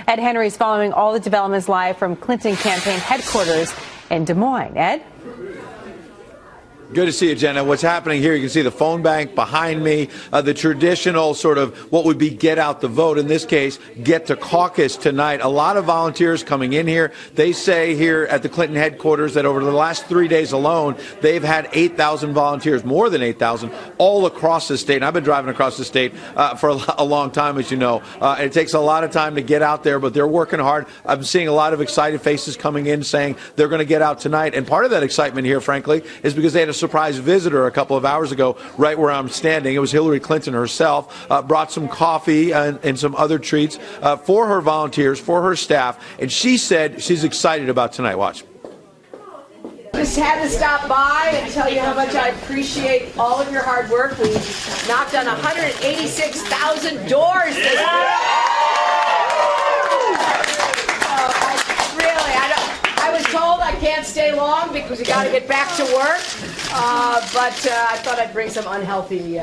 Ed Henry's following all the developments live from Clinton campaign headquarters in Des Moines. Ed? Good to see you, Jenna. What's happening here, you can see the phone bank behind me, the traditional sort of what would be get out the vote. In this case, get to caucus tonight. A lot of volunteers coming in here. They say here at the Clinton headquarters that over the last 3 days alone, they've had 8,000 volunteers, more than 8,000, all across the state. And I've been driving across the state for a long time, as you know. It takes a lot of time to get out there, but they're working hard. I'm seeing a lot of excited faces coming in saying they're going to get out tonight. And part of that excitement here, frankly, is because they had a surprise visitor a couple of hours ago right where I'm standing. It was Hillary Clinton herself, brought some coffee and some other treats for her volunteers, for her staff, and she said she's excited about tonight. Watch. Just had to stop by and tell you how much I appreciate all of your hard work. We knocked on 186,000 doors this year. I was told I can't stay long because we got to get back to work, but I thought I'd bring some unhealthy.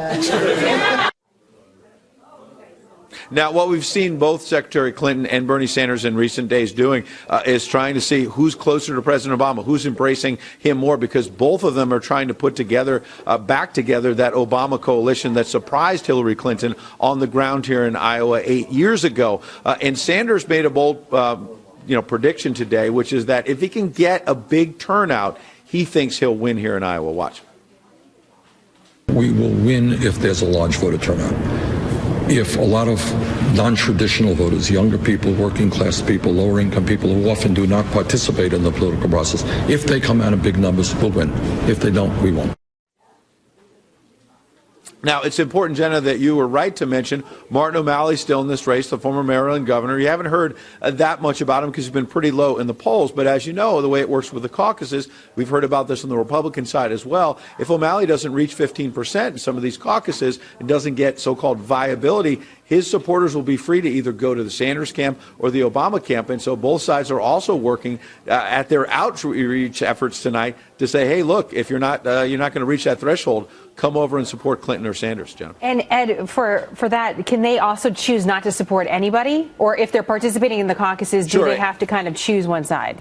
Now, what we've seen both Secretary Clinton and Bernie Sanders in recent days doing is trying to see who's closer to President Obama, who's embracing him more, because both of them are trying to put together, back together that Obama coalition that surprised Hillary Clinton on the ground here in Iowa 8 years ago. And Sanders made a bold prediction today, which is that if he can get a big turnout, he thinks he'll win here in Iowa. Watch. We will win if there's a large voter turnout. If a lot of non-traditional voters, younger people, working class people, lower income people who often do not participate in the political process, if they come out in big numbers, we'll win. If they don't, we won't. Now, it's important, Jenna, that you were right to mention Martin O'Malley still in this race, the former Maryland governor. You haven't heard that much about him because he's been pretty low in the polls. But as you know, the way it works with the caucuses, we've heard about this on the Republican side as well. If O'Malley doesn't reach 15% in some of these caucuses and doesn't get so-called viability, his supporters will be free to either go to the Sanders camp or the Obama camp. And so both sides are also working at their outreach efforts tonight to say, hey, look, if you're not going to reach that threshold, come over and support Clinton or Sanders, Jennifer. And Ed, for that, can they also choose not to support anybody? Or if they're participating in the caucuses, do they have to kind of choose one side?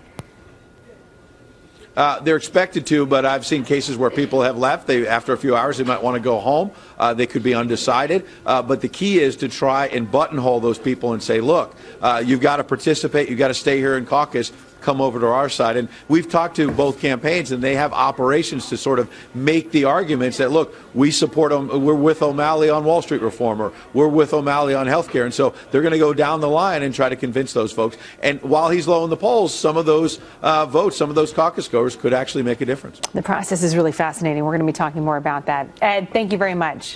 They're expected to, but I've seen cases where people have left. After a few hours, they might want to go home. They could be undecided. But the key is to try and buttonhole those people and say, look, you've got to participate. You've got to stay here in caucus. Come over to our side. And we've talked to both campaigns, and they have operations to sort of make the arguments that, look, we support we're with O'Malley on Wall Street reform, or we're with O'Malley on health care. And so they're going to go down the line and try to convince those folks. And while he's low in the polls, some of those votes, some of those caucus goers could actually make a difference. The process is really fascinating. We're going to be talking more about that. Ed, thank you very much.